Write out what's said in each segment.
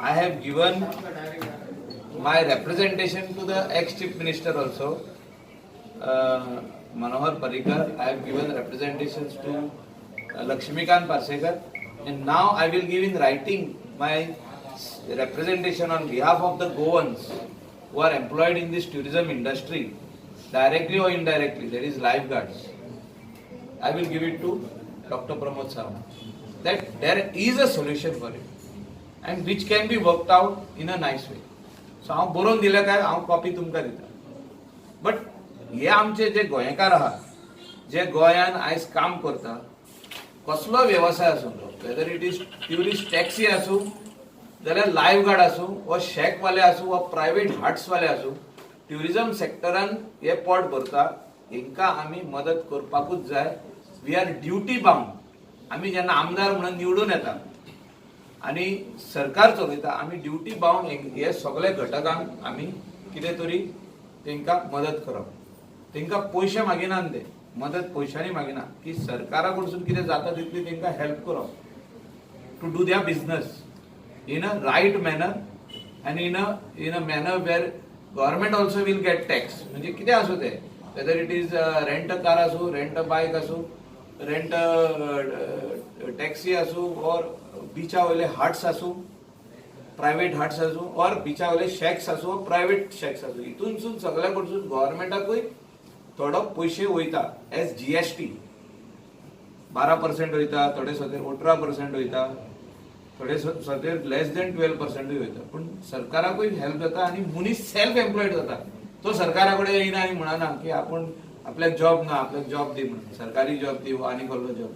I have given my representation to the ex-chief minister also, Manohar Parrikar. I have given representations to Lakshmikant Parsekar, and now I will give in writing my representation on behalf of the Goans who are employed in this tourism industry, directly or indirectly, that is lifeguards. I will give it to Dr. Pramod Sawant, that there is a solution for it and which can be worked out in a nice way. So हांव बरोवन दिले काय हांव copy तुमकां दिता. But हे आमचे जे गोंयकार आहात, जे गोंयान आयज काम करता, कसलो व्यवसाय आसूं, whether it is tourist taxi आसूं, जाल्यार लायफगार्ड आसूं, वा शेकवाले आसूं, वा प्रायव्हेट हट्सवाले आसूं, ट्युरिझम सेक्टरान हे पोट भरता, हेंकां आमी मदत करपाकूच जाय. We are duty bound. आमी जेन्ना आमदार म्हणून निवडून येता आनी सरकार चलयता, आमी ड्युटी बाउंड हे सगळे घटकांक आमी कितें तरी तेंकां मदत करप. तेंकां पयशे मागिनात, ते मदत पयशांनी मागिना, की सरकारा कडसून कितें जाता तितली तेंकां हेल्प करप to do their business in a right manner and in a manner where government also will get tax. म्हणजे किती असो ते, whether it is rent a car असो, rent a bike असो, rent a taxi असो, or बीचावले huts असो, private huts असो, or बीचावले shakes असो, प्रायव्हेट शेक्स असो, इथूनसून सगळ्याकडसून गव्हर्नमेंटाकूय थोडो पयशे वयता एज GST. 12% वयता, थोडे सगळे 18% वयता, थोडे सगळे लेस देन 12% वयता. पण सरकाराकूय हेल्प जाता आनी मनीस सेल्फ एम्प्लॉयड जाता. तो सरकारा कडेन येयना आनी म्हणना की आपण आपल्याक जॉब ना, आपल्याक जॉब दी म्हणून, सरकारी जॉब दी वा आनी कसलो जॉब.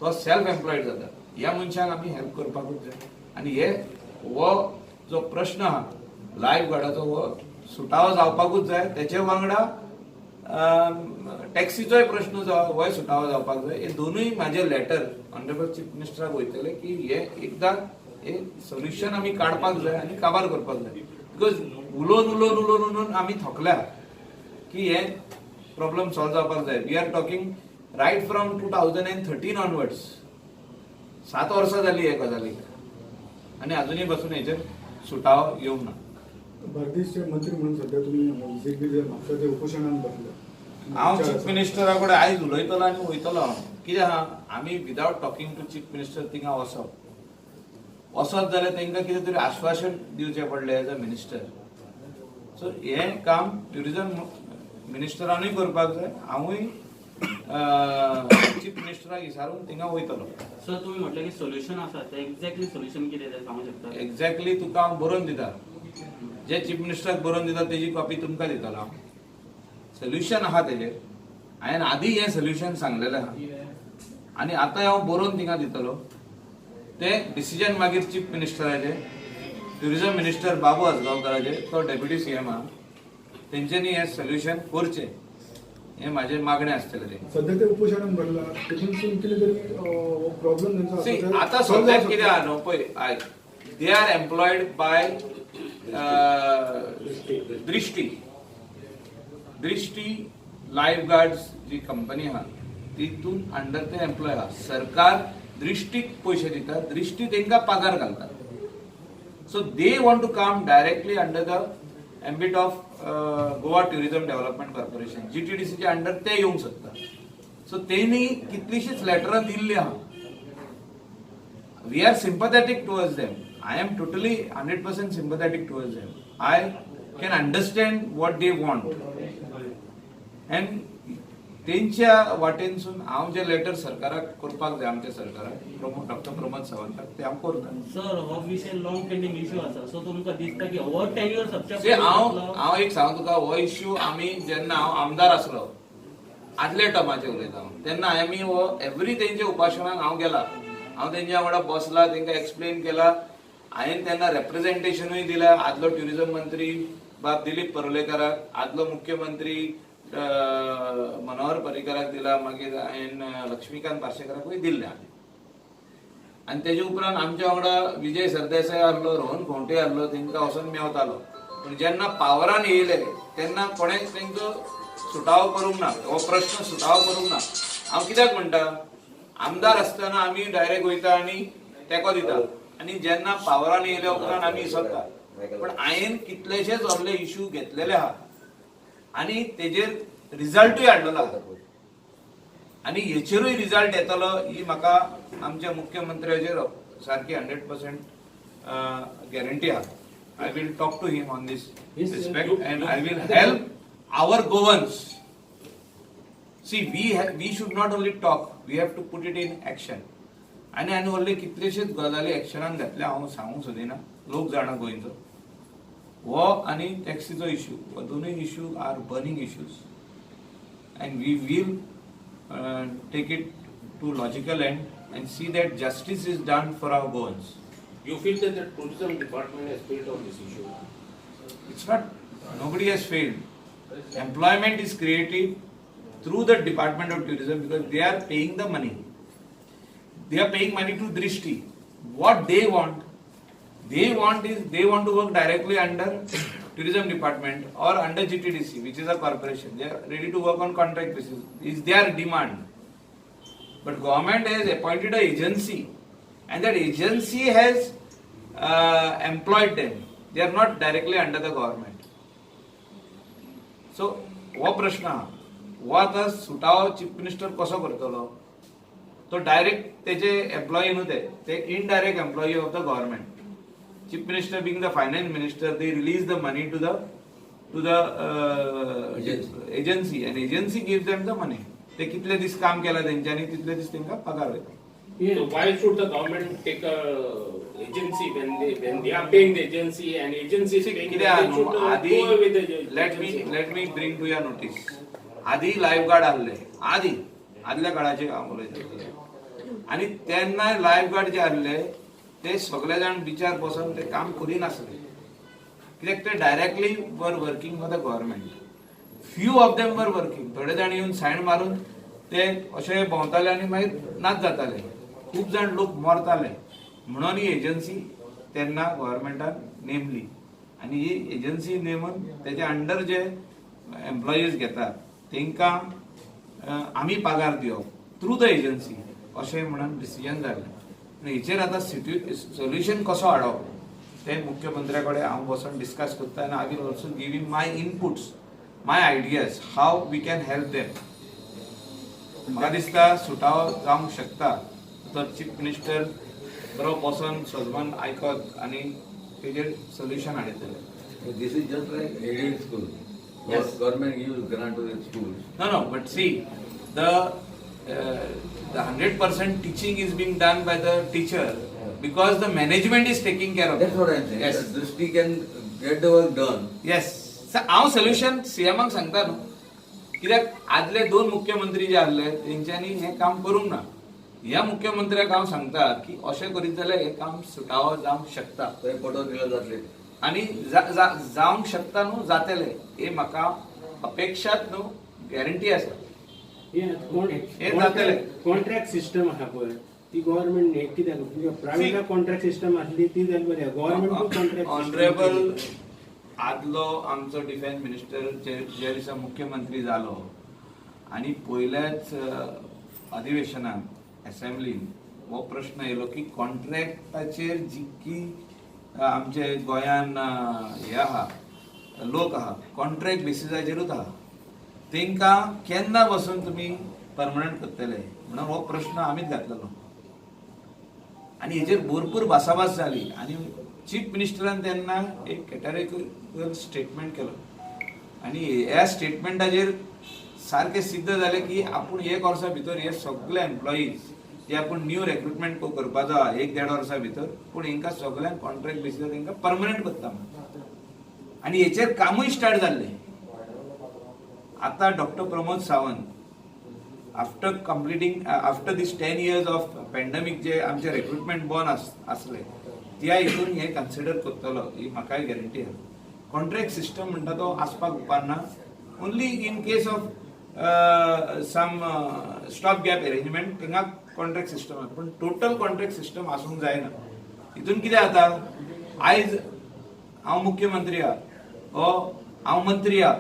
तो सेल्फ एम्प्लॉयड जाता. ह्या मनशाक आमी हेल्प करपाकूच जाय. आनी हे हो जो प्रश्न आहा लायफ गार्डाचो, हो सुटावो जावपाकूच जाय. तेचे वांगडा टॅक्सीचोय प्रश्न होय सुटावो जावपाक जाय. हे दोनूय म्हाजे लेटर ऑनरेबल चीफ मिनिस्टराक वयतले की हे एकदां हे सोल्युशन आमी काडपाक जाय आनी काबार करपाक जाय. बिकॉज उलोवन आमी थकल्या की हे प्रॉब्लेम सॉल्व जावपाक जाय. We are talking right from 2013 onwards. 7 वर्सां जाली हे गजालीक आनी अजुनूय पासून हेचेर सुटावो येवंक ना. बार्देशचे मंत्री म्हणून सध्या तुम्ही म्हापशाच्या उपोशणान बसले. हांव चीफ मिनिस्टरा कडेन आयज उलयतलो आनी वयतलो. हांव कितें आहा, आमी without talking to chief minister थिंगा वचत जाल्यार तेंकां कितें तरी आश्वासन दिवचें पडलें एज अ मिनिस्टर. सो हें काम ट्युरिझम मिनिस्टरानूय करपाक जाय. हांवूय चीफ मिनिस्टराक विचारून थिंगा वयतलो. सर तुम्ही म्हटलें की सोल्युशन आसा, ते एक्झॅक्टली सोल्युशन कितें तें सांगूंक शकता? एक्झॅक्टली तुका हांव बरोवन दिता. जे चीफ मिनिस्टराक बरोवन दिता तेजी कॉपी तुमकां दितलो हांव. सोल्युशन आहा तेजेर. हांवें आदी हें सोल्युशन सांगलेलें आहा आनी आतां हांव बरोवन थिंगा दितलो. ते डिसिजन मागीर चीफ मिनिस्टराचे, ट्युरिझम मिनिस्टर बाबू आजगांवकाराचे, तो डेप्युटी CM आहा, तेंच्यांनी हें सोल्युशन करचें, हें म्हाजें मागणें आसतलें. तें सध्या ते उपोशणान भरला, तितूनसून कितें तरी प्रॉब्लेम तेंचो आतां सद्याक कितें आहा न्हू पळय, दे आर एम्प्लॉयड बाय दृष्टी लायफगार्ड्स जी कंपनी आहा तितून अंडर ते एम्प्लॉय आहा. सरकार दृष्टीक पयशे दिता, दृष्टी तेंकां पगार घालता. So they want to come directly under the ambit of Goa tourism development corporation, GTDC च्या अंडर ते येवंक शकता. सो तेणी कितलीशीच लेटरां दिल्ली आहा. We are sympathetic towards them. I am totally 100% sympathetic towards them. I can understand what they want. And तेंच्या वाटेनसून हांव जे लेटर सरकाराक करपाक जाय, आमच्या सरकाराक, डॉक्टर प्रमोद सावंताक, ते हांव करता. सर हो विशय लॉंग पेंडिंग इश्यू आसा. सो तुमकां दिसता की ओवर टेन्युअर सबचे हांव एक सांगू तुका, हो इश्यू आमी जेन्ना हांव आमदार आसलो आदले टर्माचे उलयता हांव, तेन्ना आमी हो एवरी तेंच्या उपाशनाक हांव गेला. हांव तेंच्या वांगडा बसला, तेंकां एक्सप्लेन केला. हांवें तेन्ना रेप्रेझेंटेशनूय दिलें. आदलो ट्युरिझम मंत्री बाब दिलीप पर्वलेकाराक, आदलो मुख्यमंत्री मनोहर पर्रीकाराक दिला, मागीर हांवें लक्ष्मीकांत पार्सेकराकूय दिल्लें. आनी तेजे उपरांत आमच्या वांगडा विजय सरदेसाय आहलो, रोहन खोंटे आहलो, तेंकां वचून मेवतालो. पूण जेन्ना पावरान येयले तेन्ना कोणेंच तेंचो सुटावो करूंक ना, हो प्रश्न सुटावो करूंक ना. हांव कित्याक म्हणटा, आमदार आसतना आमी डायरेक्ट वयता आनी तेंको दिता. आणि जेन्ना पावरान येयल्या उपरांत आमी विसरता, पण हांवें कितलेशेच असले इश्यू घेतलेले आहा आनी तेजेर रिजल्टूय हाडलेलो आहा आनी हेचेरूय रिजल्ट येतलो ही म्हाका आमच्या मुख्यमंत्र्याचेर सारकी 100% गॅरंटी आहा. I will talk to him on this respect and I will help our Goans. See, we should not only talk, we have to put it in action. आणि व्हडले कितलेशेच गजाली एक्शनान घातल्या हांव सांगूंक सोदिना, लोक जाणा गोंयचो. हो आनी टॅक्सीचो इश्यू, हो दोनूय issue are burning issues and we will take it to logical end and see that justice is done for our Goans. You feel that the tourism department has failed on this issue? It's not, nobody has failed. Employment is created through the Department of Tourism because they are paying the money. They are paying money to Drishti. What they want is they want to work directly under Tourism Department or under GTDC, which is a corporation. They are ready to work on contract basis. Is their demand. But government has appointed an agency, and that agency has employed them. They are not directly under the government. So, हो प्रश्न आहा. हो आता सुटावो chief minister कसो करतलो? तो direct तेजे एम्प्लॉई न्हू ते indirect employee of the government. Chief Minister being the finance minister, they release the money to the agency and agency gives them the money. ते कितले दीस काम केला तेंच्यांनी तितले दीस तेंका पगार वयता. So why should the government take a agency when they are paying the agency and agency is paying? They should go with the agency. Let me bring to your notice. आधी lifeguard आसले, आदल्या काळाचे काम उलयता आणि तेन्ना lifeguard जे आसले ते सगळे जाण बिचार बसून ते काम करिनासले कित्याक ते directly were working for the government. Few of them were working, थोडे जाण येवन सायन मारून ते अशे भोंवताले आनी मागीर नाच जाताले. खूब जाण लोक मरताले म्हणून ही एजन्सी तेन्ना गव्हर्नमेंटान नेमली आनी ही एजन्सी नेमून तेच्या अंडर जे एम्प्लॉईज घेतात तेंकां आमी पगार दिवप थ्रू द एजन्सी अशें म्हणून डिसिजन जालें. हेचेर आतां सोल्युशन कसो हाडप ते मुख्यमंत्र्या कडेन हांव बसून डिस्कस करता आनी I will also give in my inputs, my ideas how we can help them. म्हाका दिसता सुटावो जावंक शकता तर चीफ मिनिस्टर बरो बसून सजमन आयकत आनी तेजेर solution हाडयतले. This is just like aided school. Yes. Government gives grant to the schools. No, but see, the 100% teaching is being done by the teacher because the management is taking care of it. That's what I'm saying. Yes. The Drishti can get the work done. Yes. So, हांव solution सीएमाक सांगता न्हू, कित्याक आदले दोन मुख्यमंत्री जे आसले तेंच्यांनी हें काम करूंक ना. ह्या मुख्यमंत्र्याक हांव सांगता की अशें करीत जाल्यार हें काम सुटावो जावंक शकता थंय पटोवन दिले जातले. आनी जावंक शकता न्हू, जातले हे म्हाका अपेक्षात न्हू गॅरंटी आसा. कॉन्ट्रॅक्ट सिस्टम आहा पळय ती गव्हर्नमेंट कित्याक प्रायवेट कॉन्ट्रॅक्ट सिस्टम आसली ती जाली बरी. गव्हर्नमेंट कॉन्ट्रॅक्ट ऑनरेबल आदलो आमचो डिफेन्स मिनिस्टर जे दिसा मुख्यमंत्री जालो आनी पयल्याच अधिवेशनान असेंब्लीन हो प्रश्न येयलो की कॉन्ट्रॅक्टाचेर जितकी आमचे गोंयान हे आहा लोक आहा कॉन्ट्रॅक्ट बेसिसाचेरूच आहा तेंकां केन्ना बसून तुमी परमनंट करतले म्हणून हो प्रश्न आमीच घातलेलो आनी हेजेर भरपूर भासाभास जाली आनी चीफ मिनिस्टरान तेन्ना एक कॅटेगरिकल स्टेटमेंट केलो आनी ह्या स्टेटमेंटाचेर सारकें सिद्ध जालें की आपूण 1 वर्सा भितर हे सगळे एम्प्लॉईज जे आपूण न्यू रिक्रुटमेंट करपाचो आहा 1-1.5 वर्सा भितर पूण हेंकां सगळ्यांक कॉन्ट्रॅक्ट बेसिसार तेंकां परमनंट करता आनी हेचेर कामूय स्टार्ट जाल्लें. आता doctor Pramod Sawant after this 10 years of pandemic जे आमचे रिक्रुटमेंट बंद आसले त्या हितून हे कन्सिडर करतलो ही म्हाकाय गॅरंटी आसा. कॉन्ट्रॅक्ट सिस्टम म्हणटा तो आसपाक उपकारना only in case of some stop gap arrangement थिंगा कॉन्ट्रॅक्ट सिस्टम आसा पूण टोटल कॉन्ट्रॅक्ट सिस्टम आसूंक जायना. हितून कितें जाता आयज हांव मुख्यमंत्री आहा हांव मंत्री आहा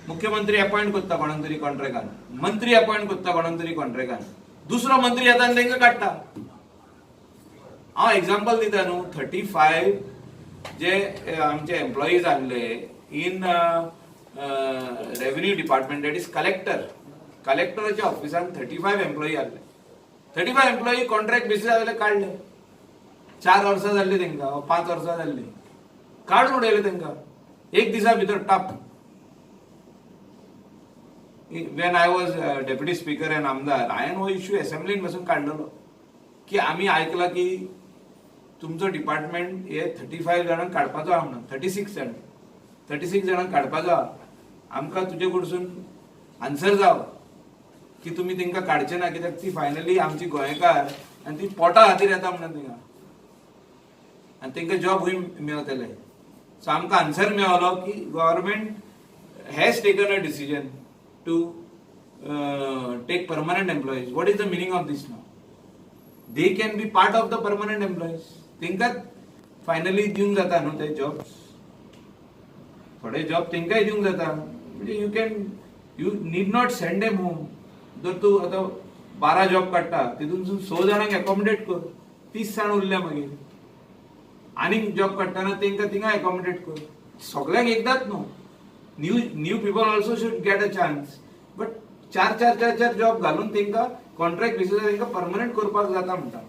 मुख्यमंत्री अपॉइंट करता कोणाक तरी कॉन्ट्रॅक्टान मंत्री अपॉइंट करता कोणाक तरी कॉन्ट्रॅक्टान दुसरो मंत्री येता आनी तांकां काडटा. हांव एग्जाम्पल दिता न्हू 35 जे आमचे एम्प्लॉईज आहले in revenue department that is कलेक्टराच्या ऑफिसान 35 एम्प्लॉई आहले 35 एम्प्लॉई कॉन्ट्रॅक्ट बेसीस जाल्यार काडले 4 वर्सां जाल्ली तेंकां 5 वर्सां जाल्ली काडून उडयले तेंकां एक दिसा भितर टप when I was deputy speaker end आमदार हांवें हो इश्यू असेंब्लीन बसून काडलेलो की आमी आयकलां की तुमचो डिपार्टमेंट हे 35 जाणांक काडपाचो आहा म्हणून 36 जाणांक काडपाचो आहा आमकां तुजे कडसून आन्सर जाव की तुमी तेंकां काडचे ना कित्याक ती फायनली आमची गोंयकार आनी ती पोटा खातीर येता म्हणून थिंगा आनी तेंकां जॉब खंय मेळटले सो आमकां आन्सर मेळलो की government has taken a decision to take permanent employees what is the meaning of this now they can be part of the permanent employees तेंकां फायनली दिवंक जाता न्हू ते जॉब्स थोडे जॉब तेंकांय दिवंक जाता म्हणजे you need not send them home जर तूं आतां 12 जॉब काडटा तितून 6 जाणांक एकोमोडेट कर 30 जाण उरल्या मागीर आनीक जॉब काडटना तेंकां थिंगा एकोमोडेट कर सगळ्यांक एकदांच न्हू new people also should get a chance but 4 job घालून तेंकां कॉन्ट्रॅक्ट बेसिसार तेंकां परमनंट करपाक जाता म्हणटा